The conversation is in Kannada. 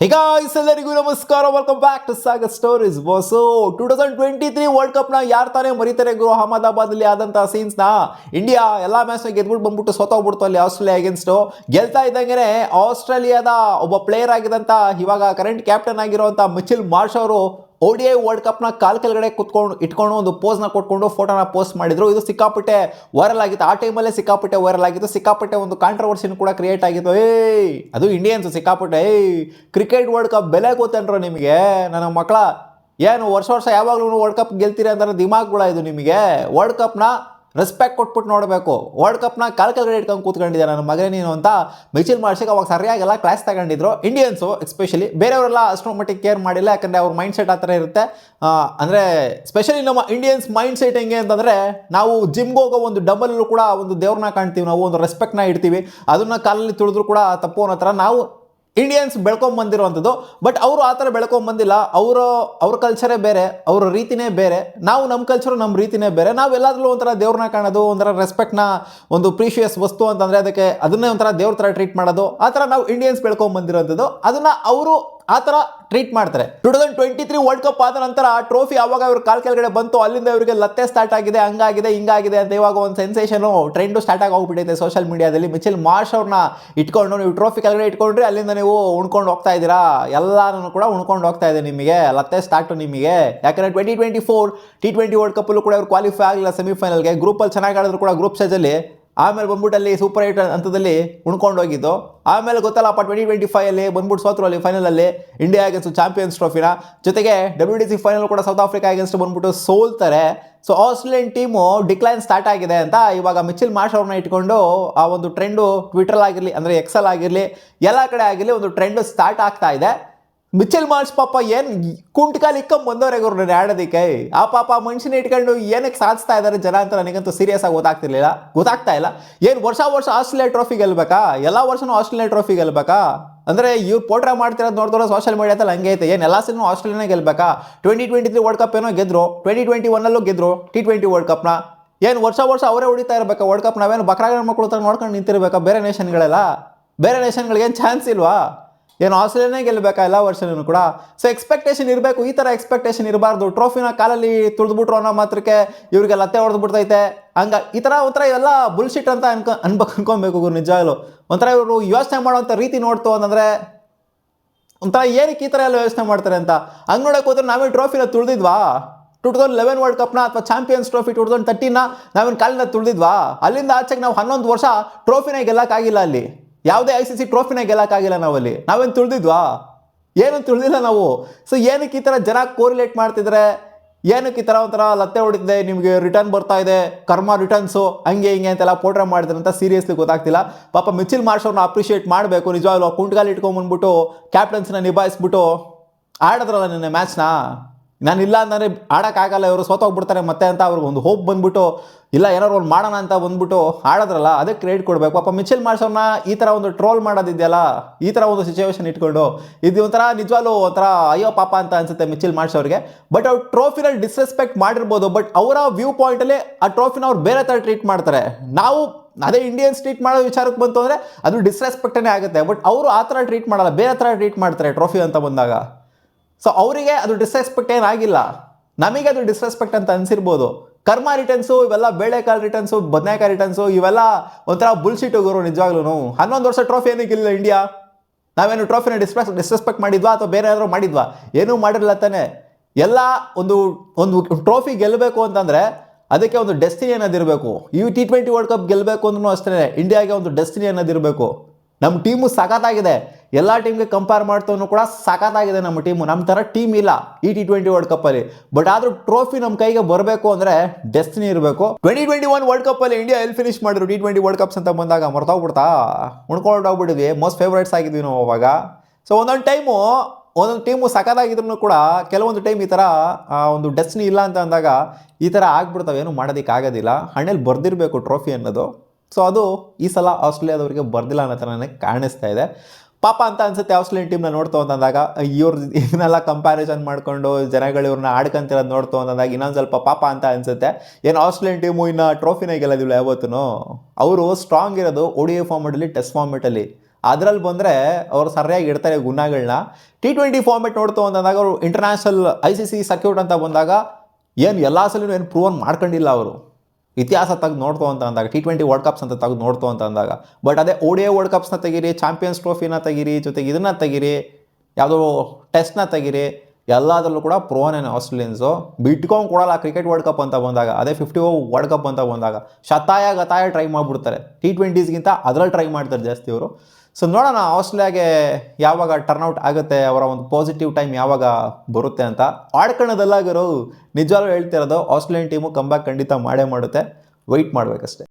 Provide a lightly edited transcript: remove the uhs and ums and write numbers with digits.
Hey guys, ಎಲ್ಲರಿಗೂ ನಮಸ್ಕಾರ. Welcome back to Sagar Stories. Boss 2023 world cup ನ ಯಾರು ತಾನೇ ಮರಿತಾರೆ ಗುರು. ಅಹಮದಾಬಾದ್ ಅಲ್ಲಿ ಆದಂತಹ ಸೀನ್ಸ್ ನ ಇಂಡಿಯಾ ಎಲ್ಲಾ ಮ್ಯಾಚ್ ನ ಗೆದ್ಬಿಟ್ಟು ಬಂದ್ಬಿಟ್ಟು ಸೋತೋಗ್ಬಿಡ್ತು ಅಲ್ಲಿ ಆಸ್ಟ್ರೇಲಿಯಾ ಅಗೇನ್ಸ್ಟ್. ಗೆಲ್ತಾ ಇದ್ದಂಗೆ ಆಸ್ಟ್ರೇಲಿಯಾದ ಒಬ್ಬ ಪ್ಲೇಯರ್ ಆಗಿದಂತ ಇವಾಗ ಕರೆಂಟ್ ಕ್ಯಾಪ್ಟನ್ ಆಗಿರುವಂತ ಮಿಚೆಲ್ ಮಾರ್ಷ್ ಅವರು ODI ವರ್ಲ್ಡ್ ಕಪ್ನ ಕೆಳಗಡೆ ಕುತ್ಕೊಂಡು ಇಟ್ಕೊಂಡು ಒಂದು ಪೋಸ್ನ ಕೊಟ್ಕೊಂಡು ಫೋಟೋನ ಪೋಸ್ಟ್ ಮಾಡಿದ್ರು. ಇದು ಸಿಕ್ಕಾಪಟ್ಟೆ ವೈರಲ್ ಆಗಿತ್ತು. ಆ ಟೈಮಲ್ಲೇ ಸಿಕ್ಕಾಪಟ್ಟೆ ವೈರಲ್ ಆಗಿತ್ತು. ಸಿಕ್ಕಾಪಟ್ಟೆ ಒಂದು ಕಾಂಟ್ರವರ್ಸಿನ ಕೂಡ ಕ್ರಿಯೇಟ್ ಆಗಿತ್ತು. ಅದು ಇಂಡಿಯನ್ಸ್ ಸಿಕ್ಕಾಪಟ್ಟೆ ಕ್ರಿಕೆಟ್ ವರ್ಲ್ಡ್ ಕಪ್ ಬೆಲೆ ಗೊತ್ತೇನ್ರೋ ನಿಮಗೆ ನನ್ನ ಮಕ್ಕಳ. ಏನು ವರ್ಷ ವರ್ಷ ಯಾವಾಗಲೂ ವರ್ಲ್ಡ್ ಕಪ್ ಗೆಲ್ತೀರಿ ಅಂದ್ರೆ ದಿಮಾಗ್ಗಳ ಇದು ನಿಮಗೆ. ವರ್ಲ್ಡ್ ಕಪ್ನ ರೆಸ್ಪೆಕ್ಟ್ ಕೊಟ್ಬಿಟ್ಟು ನೋಡಬೇಕು. ವರ್ಲ್ಡ್ ಕಪ್ನ ಕೆಳಗಡೆ ಇಟ್ಕೊಂಡು ಕೂತ್ಕೊಂಡಿದ್ದೆ ನನ್ನ ಮಗನೇ ನೀನು ಅಂತ ಮಿಚೆಲ್ ಮಾರ್ಷಿಗೆ ಅವಾಗ ಸರಿಯಾಗೆಲ್ಲ ಕ್ಲಾಸ್ ತಗೊಂಡಿದ್ರು ಇಂಡಿಯನ್ಸು. ಎಸ್ಪೆಷಲಿ ಬೇರೆಯವರೆಲ್ಲ ಅಷ್ಟರ ಮಟ್ಟಿಗೆ ಕೇರ್ ಮಾಡಿಲ್ಲ, ಯಾಕಂದರೆ ಅವ್ರ ಮೈಂಡ್ ಸೆಟ್ ಆ ಥರ ಇರುತ್ತೆ. ಅಂದರೆ ಸ್ಪೆಷಲಿ ನಮ್ಮ ಇಂಡಿಯನ್ಸ್ ಮೈಂಡ್ ಸೆಟ್ ಹೆಂಗೆ ಅಂತಂದರೆ, ನಾವು ಜಿಮ್ಗೆ ಹೋಗೋ ಒಂದು ಡಬಲ್ಲೂ ಕೂಡ ಒಂದು ದೇವ್ರನ್ನ ಕಾಣ್ತೀವಿ, ನಾವು ಒಂದು ರೆಸ್ಪೆಕ್ಟ್ನ ಇಡ್ತೀವಿ. ಅದನ್ನು ಕಾಲಲ್ಲಿ ತುಳಿದ್ರು ಕೂಡ ತಪ್ಪು ಅನ್ನೋ ಥರ ನಾವು ಇಂಡಿಯನ್ಸ್ ಬೆಳ್ಕೊಂಬಂದಿರುವಂಥದ್ದು. ಬಟ್ ಅವರು ಆ ಥರ ಬೆಳ್ಕೊಂಬಂದಿಲ್ಲ. ಅವ್ರ ಕಲ್ಚರೇ ಬೇರೆ, ಅವರ ರೀತಿನೇ ಬೇರೆ. ನಾವು ನಮ್ಮ ಕಲ್ಚರು ನಮ್ಮ ರೀತಿನೇ ಬೇರೆ. ನಾವು ಎಲ್ಲಾದ್ರೂ ಒಂಥರ ದೇವ್ರನ್ನ ಕಾಣೋದು, ಒಂಥರ ರೆಸ್ಪೆಕ್ಟ್ನ ಒಂದು ಪ್ರೀಶಿಯಸ್ ವಸ್ತು ಅಂತಂದರೆ ಅದನ್ನೇ ಒಂಥರ ದೇವ್ರ ಥರ ಟ್ರೀಟ್ ಮಾಡೋದು. ಆ ಥರ ನಾವು ಇಂಡಿಯನ್ಸ್ ಬೆಳ್ಕೊಂಬಂದಿರೋಂಥದ್ದು. ಅದನ್ನು ಅವರು ಆ ಥರ ಟ್ರೀಟ್ ಮಾಡ್ತಾರೆ. 2023 ವರ್ಲ್ಡ್ ಕಪ್ ಆದ ನಂತರ ಟ್ರೋಫಿ ಆವಾಗ ಇವ್ರ ಕೆಳಗಡೆ ಬಂತು, ಅಲ್ಲಿಂದ ಇವರಿಗೆ ಲತ್ತೆ ಸ್ಟಾರ್ಟ್ ಆಗಿದೆ, ಹಂಗಾಗಿದೆ ಹಿಂಗಾಗಿದೆ ಅಂತ ಇವಾಗ ಒಂದು ಸೆನ್ಸೇಷನು ಟ್ರೆಂಡು ಸ್ಟಾರ್ಟ್ ಆಗಿ ಹೋಗ್ಬಿಟ್ಟಿದೆ ಸೋಷಿಯಲ್ ಮೀಡಿಯಾದಲ್ಲಿ. ಮಿಚೆಲ್ ಮಾರ್ಷ್ ಅವ್ರನ್ನ ಇಟ್ಕೊಂಡು ನೀವು ಟ್ರೋಫಿ ಕೆಳಗಡೆ ಇಟ್ಕೊಂಡ್ರೆ ಅಲ್ಲಿಂದ ನೀವು ಉಣ್ಕೊಂಡು ಹೋಗ್ತಾ ಇದ್ದೀರಾ, ಎಲ್ಲರೂ ಕೂಡ ಉಣ್ಕೊಂಡು ಹೋಗ್ತಾ ಇದೆ ನಿಮಗೆ, ಲತ್ತೆ ಸ್ಟಾರ್ಟು ನಿಮಗೆ. ಯಾಕಂದರೆ 2024 T20 ವರ್ಲ್ಡ್ ಕಪ್ಪಲ್ಲೂ ಕೂಡ ಇವ್ರು ಕ್ವಾಲಿಫೈ ಆಗಲಿಲ್ಲ ಸೆಮಿಫೈನಲ್ಗೆ. ಗ್ರೂಪಲ್ಲಿ ಚೆನ್ನಾಗಿ ಆಡಿದ್ರು ಕೂಡ ಗ್ರೂಪ್ ಸ್ಟೇಜಲ್ಲಿ. ಆಮೇಲೆ ಬಂದ್ಬಿಟ್ಟು ಅಲ್ಲಿ ಸೂಪರ್ 8 ಹಂತದಲ್ಲಿ ಉಣ್ಕೊಂಡು ಹೋಗಿದ್ದು. ಆಮೇಲೆ ಗೊತ್ತಲ್ಲಪ್ಪ 2025 ಬಂದ್ಬಿಟ್ಟು ಸೋತರು ಅಲ್ಲಿ ಫೈನಲಲ್ಲಿ ಇಂಡಿಯಾ ಅಗೇನ್ಸ್ಟ್ ಚಾಂಪಿಯನ್ಸ್ ಟ್ರೋಫಿನ. ಜೊತೆಗೆ WTC ಫೈನಲ್ ಕೂಡ ಸೌತ್ ಆಫ್ರಿಕಾ ಅಗೇನ್ಸ್ಟ್ ಬಂದ್ಬಿಟ್ಟು ಸೋಲ್ತಾರೆ. So Australian team decline start ಆಗಿದೆ ಅಂತ ಇವಾಗ ಮಿಚೆಲ್ ಮಾರ್ಷ್ ಅವ್ರನ್ನ ಇಟ್ಕೊಂಡು ಆ ಒಂದು ಟ್ರೆಂಡು ಟ್ವಿಟರ್ ಆಗಿರಲಿ, ಅಂದರೆ ಎಕ್ಸಲ್ ಆಗಿರಲಿ, ಎಲ್ಲ ಕಡೆ ಆಗಿರಲಿ ಒಂದು ಟ್ರೆಂಡು ಸ್ಟಾರ್ಟ್ ಆಗ್ತಾ ಇದೆ. ಮಿಚೆಲ್ ಮಾರ್ಷ್ ಪಾಪ ಏನು ಕುಂಟ್ಕಾಲಿ ಇಕ್ಕೊಂಡ್ ಬಂದವ್ರೆ ಗುರು ಆಡೋದಕ್ಕೆ. ಆ ಪಾಪ ಮನುಷ್ಯನ ಇಟ್ಕೊಂಡು ಏನಕ್ಕೆ ಸಾಧಿಸ್ತಾ ಇದ್ದಾರೆ ಜನ ಅಂತ ನನಗಂತೂ ಸೀರಿಯಸ್ ಆಗಿ ಗೊತ್ತಾಗ್ತಾ ಇಲ್ಲ. ಏನು ವರ್ಷ ಆಸ್ಟ್ರೇಲಿಯಾ ಟ್ರೋಫಿ ಗೆಲ್ಬೇಕಾ? ಎಲ್ಲ ವರ್ಷನೂ ಆಸ್ಟ್ರೇಲಿಯಾ ಟ್ರೋಫಿ ಗೆಲ್ಬೇಕಾ? ಅಂದರೆ ಇವ್ರು ಪೋಟ್ರೆ ಮಾಡ್ತಿರೋದು ನೋಡಿದ್ರೆ ಸೋಷಿಯಲ್ ಮೀಡಿಯಾದಲ್ಲಿ ಹಂಗೆ ಐತೆ. ಏನು ಎಲ್ಲ ಸೀನು ಆಸ್ಟ್ರೇಲಿಯಾನೇ ಗೆಲ್ಬೇಕಾ? 2023 ವರ್ಲ್ಡ್ ಕಪ್ ಏನೋ ಗೆದ್ರು, 2021 ಗೆದ್ರು T20 ವರ್ಲ್ಡ್ ಕಪ್ನ. ಏನು ವರ್ಷ ಅವರೇ ಹೊಡಿತಾ ಇರಬೇಕಾ ವರ್ಲ್ಡ್ ಕಪ್? ನಾವೇನು ಬಕ್ರಾಗ ಮಕ್ಕಳು ಥರ ನೋಡ್ಕೊಂಡು ನಿಂತಿರ್ಬೇಕಾ? ಬೇರೆ ನೇಷನ್ಗಳಿಗೆ ಏನು ಚಾನ್ಸ್ ಇಲ್ವಾ? ಏನು ಆಸ್ಟ್ರೇಲಿಯಾನೇ ಗೆಲ್ಲಬೇಕಾ ಎಲ್ಲ ವರ್ಷನೂ ಕೂಡ? ಸೊ ಎಕ್ಸ್ಪೆಕ್ಟೇಷನ್ ಇರಬೇಕು. ಈ ಥರ ಎಕ್ಸ್ಪೆಕ್ಟೇಷನ್ ಇರಬಾರ್ದು. ಟ್ರೋಫಿನ ಕಾಲಲ್ಲಿ ತುಳಿದ್ಬಿಟ್ರು ಅನ್ನೋ ಮಾತ್ರಕ್ಕೆ ಇವ್ರಿಗೆ ಲತ್ತೆ ಹೊಡೆದ್ಬಿಡ್ತೈತೆ ಈ ಥರ ಒಂಥರ ಇವೆಲ್ಲ ಬುಲ್ಶಿಟ್ ಅಂತ ಅನ್ಕೊಬೇಕು ನಿಜವಾಗ್ಲು. ಒಂಥರ ಇವರು ಯೋಚನೆ ಮಾಡೋವಂಥ ರೀತಿ ನೋಡ್ತು ಅಂತಂದರೆ ಒಂಥರ ಏನಕ್ಕೆ ಈ ಥರ ಎಲ್ಲ ಯೋಚನೆ ಮಾಡ್ತಾರೆ ಅಂತ. ಹಂಗೆ ನೋಡೋಕೆ ಹೋದ್ರೆ ನಾವೇ ಟ್ರೋಫಿನ ತುಳಿದಿದ್ವಾ? 2011 ವರ್ಲ್ಡ್ ಕಪ್ನ ಅಥವಾ ಚಾಂಪಿಯನ್ಸ್ ಟ್ರೋಫಿ 2013 ನಾವೇನು ಕಾಲಿಂದ ತುಳಿದಿದ್ವಾ? ಅಲ್ಲಿಂದ ಆಚೆಗೆ ನಾವು 11 ವರ್ಷ ಟ್ರೋಫಿನೇ ಗೆಲ್ಲಕ್ಕಾಗಿಲ್ಲ. ಅಲ್ಲಿ ಯಾವುದೇ ICC ಟ್ರೋಫಿನ ಗೆಲ್ಲಕ್ಕಾಗಿಲ್ಲ ನಾವಲ್ಲಿ. ನಾವೇನು ತುಳಿದಿದ್ವಾ? ಏನು ತುಳಿದಿಲ್ಲ ನಾವು. ಸೊ ಏನಕ್ಕೆ ಈ ಥರ ಜನ ಕೋರಿಲೇಟ್ ಮಾಡ್ತಿದ್ರೆ, ಏನಕ್ಕೆ ಈ ಥರ ಒಂಥರ ಲತ್ತೆ ಹೊಡಿತಿದೆ, ನಿಮಗೆ ರಿಟರ್ನ್ ಬರ್ತಾ ಇದೆ, ಕರ್ಮ ರಿಟರ್ನ್ಸು ಹಂಗೆ ಹಿಂಗೆ ಅಂತೆಲ್ಲ ಪೋಟ್ರೆ ಮಾಡಿದ್ರೆ ಅಂತ ಸೀರಿಯಸ್ಲಿ ಗೊತ್ತಾಗ್ತಿಲ್ಲ. ಪಾಪ ಮಿಚೆಲ್ ಮಾರ್ಷ್ ಅವ್ರನ್ನ ಅಪ್ರಿಷಿಯೇಟ್ ಮಾಡಬೇಕು ನಿಜವಾಗ್ಲೂ. ಕುಂಟ್ಗಾಲಿ ಇಟ್ಕೊಂಡ್ಬಂದ್ಬಿಟ್ಟು ಕ್ಯಾಪ್ಟನ್ಸ್ನ ನಿಭಾಯಿಸ್ಬಿಟ್ಟು ಆಡಿದ್ರಲ್ಲ ನಿನ್ನೆ ಮ್ಯಾಚ್ನ. ನಾನು ಇಲ್ಲ ಅಂತಂದರೆ ಆಡೋಕ್ಕಾಗಲ್ಲ, ಇವರು ಸೋತೋಗ್ಬಿಡ್ತಾರೆ ಮತ್ತೆ ಅಂತ ಅವ್ರಿಗೆ ಒಂದು ಹೋಪ್ ಬಂದ್ಬಿಟ್ಟು, ಇಲ್ಲ ಏನಾದ್ರು ಒಂದು ಮಾಡೋಣ ಅಂತ ಬಂದ್ಬಿಟ್ಟು ಆಡಿದ್ರಲ್ಲ, ಅದಕ್ಕೆ ಕ್ರೆಡಿಟ್ ಕೊಡಬೇಕು. ಪಾಪ ಮಿಚೆಲ್ ಮಾರ್ಷ್ ಅವ್ರನ್ನ ಈ ಥರ ಒಂದು ಟ್ರೋಲ್ ಮಾಡೋದಿದೆಯಲ್ಲ, ಈ ಥರ ಒಂದು ಸಿಚುವೇಶನ್ ಇಟ್ಕೊಂಡು ಇದು ಒಂಥರ ನಿಜವಾಗ್ಲೂ ಒಂಥರ ಅಯ್ಯೋ ಪಾಪ ಅಂತ ಅನ್ಸುತ್ತೆ ಮಿಚೆಲ್ ಮಾರ್ಷ್ ಅವ್ರಿಗೆ. ಬಟ್ ಅವ್ರು ಟ್ರೋಫಿನಲ್ಲಿ ಡಿಸ್ರೆಸ್ಪೆಕ್ಟ್ ಮಾಡಿರ್ಬೋದು, ಬಟ್ ಅವರ ವ್ಯೂ ಪಾಯಿಂಟಲ್ಲಿ ಆ ಟ್ರೋಫಿನ ಅವ್ರು ಬೇರೆ ಥರ ಟ್ರೀಟ್ ಮಾಡ್ತಾರೆ. ನಾವು ಅದೇ ಇಂಡಿಯನ್ಸ್ ಟ್ರೀಟ್ ಮಾಡೋ ವಿಚಾರಕ್ಕೆ ಬಂತು ಅಂದರೆ ಅದು ಡಿಸ್ರೆಸ್ಪೆಕ್ಟೇ ಆಗುತ್ತೆ. ಬಟ್ ಅವರು ಆ ಥರ ಟ್ರೀಟ್ ಮಾಡಲ್ಲ, ಬೇರೆ ಥರ ಟ್ರೀಟ್ ಮಾಡ್ತಾರೆ ಟ್ರೋಫಿ ಅಂತ ಬಂದಾಗ. ಸೊ ಅವರಿಗೆ ಅದು ಡಿಸ್ರೆಸ್ಪೆಕ್ಟ್ ಏನಾಗಿಲ್ಲ, ನಮಗೆ ಅದು ಡಿಸ್ರೆಸ್ಪೆಕ್ಟ್ ಅಂತ ಅನಿಸಿರ್ಬೋದು. ಕರ್ಮ ರಿಟರ್ನ್ಸು ಇವೆಲ್ಲ, ಬೇಳೆಕಾಳು ರಿಟರ್ನ್ಸು, ಬದನೆಕಾಯಿ ರಿಟರ್ನ್ಸು ಇವೆಲ್ಲ ಒಂಥರ ಬುಲ್ಶಿಟ್ ಹೋಗೋರು ನಿಜವಾಗ್ಲೂ. 11 ವರ್ಷ ಟ್ರೋಫಿ ಏನಕ್ಕೆ ಇಲ್ಲ ಇಂಡಿಯಾ? ನಾವೇನು ಟ್ರೋಫಿನ ಡಿಸ್ರೆಸ್ಪೆಕ್ಟ್ ಮಾಡಿದ್ವಾ ಅಥವಾ ಬೇರೆ ಏನಾದರೂ ಮಾಡಿದ್ವಾ? ಏನೂ ಮಾಡಿರಲ್ಲ ತಾನೆ. ಎಲ್ಲ ಒಂದು ಟ್ರೋಫಿ ಗೆಲ್ಲಬೇಕು ಅಂತಂದರೆ ಅದಕ್ಕೆ ಒಂದು ಡೆಸ್ಟಿನಿ ಅನ್ನೋದಿರಬೇಕು. ಈ T20 ವರ್ಲ್ಡ್ ಕಪ್ ಗೆಲ್ಲಬೇಕು ಅಂದ್ರೂ ಅಷ್ಟೇ ಇಂಡಿಯಾಗೆ ಒಂದು ಡೆಸ್ಟಿನಿ ಅನ್ನೋದಿರಬೇಕು. ನಮ್ಮ ಟೀಮು ಸಖತ್ತಾಗಿದೆ, ಎಲ್ಲ ಟೀಮ್ಗೆ ಕಂಪೇರ್ ಮಾಡ್ತವನು ಕೂಡ ಸಖತ್ತಾಗಿದೆ ನಮ್ಮ ಟೀಮು. ನಮ್ಮ ಥರ ಟೀಮ್ ಇಲ್ಲ ಈ T20 ವರ್ಲ್ಡ್ ಕಪ್ಪಲ್ಲಿ. ಬಟ್ ಆದರೂ ಟ್ರೋಫಿ ನಮ್ಮ ಕೈಗೆ ಬರಬೇಕು ಅಂದರೆ ಡೆಸ್ಟಿನಿ ಇರಬೇಕು. 2021 ವರ್ಲ್ಡ್ ಕಪ್ಪಲ್ಲಿ ಇಂಡಿಯಾ ಎಲ್ಲಿ ಫಿನಿಶ್ ಮಾಡಿದ್ರು T20 ವರ್ಲ್ಡ್ ಕಪ್ಸ್ ಅಂತ ಬಂದಾಗ ಮರ್ತೋಗ್ಬಿಡ್ತಾ? ಉಣ್ಕೊಂಡೋಗ್ಬಿಟ್ಟಿದ್ವಿ, ಮೋಸ್ಟ್ ಫೇವ್ರೇಟ್ಸ್ ಆಗಿದ್ವಿ ನಾವು ಅವಾಗ. ಸೊ ಒಂದೊಂದು ಟೀಮು ಸಖತ್ತಾಗಿದ್ರು ಕೂಡ ಕೆಲವೊಂದು ಟೈಮ್ ಈ ಥರ ಒಂದು ಡೆಸ್ಟಿನಿ ಇಲ್ಲ ಅಂತ ಅಂದಾಗ ಈ ಥರ ಆಗ್ಬಿಡ್ತಾವೆ. ಏನು ಮಾಡೋದಕ್ಕಾಗೋದಿಲ್ಲ, ಹಣ್ಣಲ್ಲಿ ಬರ್ದಿರಬೇಕು ಟ್ರೋಫಿ ಅನ್ನೋದು. ಸೊ ಅದು ಈ ಸಲ ಆಸ್ಟ್ರೇಲಿಯಾದವ್ರಿಗೆ ಬರ್ದಿಲ್ಲ ಅನ್ನೋ ಥರ ನನಗೆ ಕಾಣಿಸ್ತಾ ಇದೆ. ಪಾಪ ಅಂತ ಅನ್ಸುತ್ತೆ ಆಸ್ಟ್ರೇಲಿಯನ್ ಟೀಮ್ನ ನೋಡ್ತು ಅಂತಂದಾಗ. ಇದನ್ನೆಲ್ಲ ಕಂಪ್ಯಾರಿಸನ್ ಮಾಡಿಕೊಂಡು ಜನಗಳು ಇವ್ರನ್ನ ಆಡ್ಕೊಂತಿರೋದು ನೋಡ್ತು ಅಂತಂದಾಗ ಇನ್ನೊಂದು ಸ್ವಲ್ಪ ಪಾಪ ಅಂತ ಅನ್ಸುತ್ತೆ. ಏನು ಆಸ್ಟ್ರೇಲಿಯನ್ ಟೀಮು ಇನ್ನು ಟ್ರೋಫಿನೇ ಗೆಲ್ಲೋದಿಲ್ಲ ಯಾವತ್ತೂ. ಅವರು ಸ್ಟ್ರಾಂಗ್ ಇರೋದು ODI ಫಾರ್ಮೆಟಲ್ಲಿ, ಟೆಸ್ಟ್ ಫಾರ್ಮೆಟಲ್ಲಿ. ಅದರಲ್ಲಿ ಬಂದರೆ ಅವರು ಸರಿಯಾಗಿ ಇಡ್ತಾರೆ ಗುಣಗಳನ್ನ. T20 ಫಾರ್ಮೆಟ್ ನೋಡ್ತು ಅಂತಂದಾಗ ಅವರು ಇಂಟರ್ನ್ಯಾಷನಲ್ ICC ಸರ್ಕ್ಯೂಟ್ ಅಂತ ಬಂದಾಗ ಏನು ಎಲ್ಲ ಸಲೂ ಏನು ಪ್ರೂವನ್ ಮಾಡ್ಕೊಂಡಿಲ್ಲ ಅವರು. ಇತಿಹಾಸ ತೆಗೆದು ನೋಡ್ತು ಅಂತ ಅಂದಾಗ T20 ವರ್ಲ್ಡ್ ಕಪ್ಸ್ ಅಂತ ತೆಗೆದು ನೋಡ್ತು ಅಂತ ಅಂದಾಗ. ಬಟ್ ಅದೇ ODI ವರ್ಲ್ಡ್ ಕಪ್ಸ್ನ ತೆಗೀರಿ, ಚಾಂಪಿಯನ್ಸ್ ಟ್ರೋಫಿನ ತೆಗೀರಿ, ಜೊತೆಗೆ ಇದನ್ನು ತೆಗೀರಿ, ಯಾವುದೋ ಟೆಸ್ಟ್ನ ತೆಗೀರಿ, ಎಲ್ಲದರಲ್ಲೂ ಕೂಡ ಪ್ರೋನೇನೆ ಆಸ್ಟ್ರೇಲಿಯನ್ಸು. ಬಿಟ್ಕೊಂಡು ಕೊಡಲ್ಲ ಕ್ರಿಕೆಟ್ ವರ್ಲ್ಡ್ ಕಪ್ ಅಂತ ಬಂದಾಗ. ಅದೇ 50 ಓವರ್ ವರ್ಲ್ಡ್ ಕಪ್ ಅಂತ ಬಂದಾಗ ಗತಾಯ ಟ್ರೈ ಮಾಡಿಬಿಡ್ತಾರೆ. T20ಸ್ಗಿಂತ ಅದರಲ್ಲಿ ಟ್ರೈ ಮಾಡ್ತಾರೆ ಜಾಸ್ತಿ ಅವರು. ಸೊ ನೋಡೋಣ ಆಸ್ಟ್ರೇಲಿಯಾಗೆ ಯಾವಾಗ ಟರ್ನ್ಔಟ್ ಆಗುತ್ತೆ, ಅವರ ಒಂದು ಪಾಸಿಟಿವ್ ಟೈಮ್ ಯಾವಾಗ ಬರುತ್ತೆ ಅಂತ. ಆಡ್ಕೊಳ್ಳೋದಲ್ಲಾಗಿರೋ ನಿಜವಾಗ್ಲೂ ಹೇಳ್ತಿರೋದು, ಆಸ್ಟ್ರೇಲಿಯನ್ ಟೀಮು ಕಂಬ್ಯಾಕ್ ಖಂಡಿತ ಮಾಡೇ ಮಾಡುತ್ತೆ. ವೆಯ್ಟ್ ಮಾಡಬೇಕಷ್ಟೇ.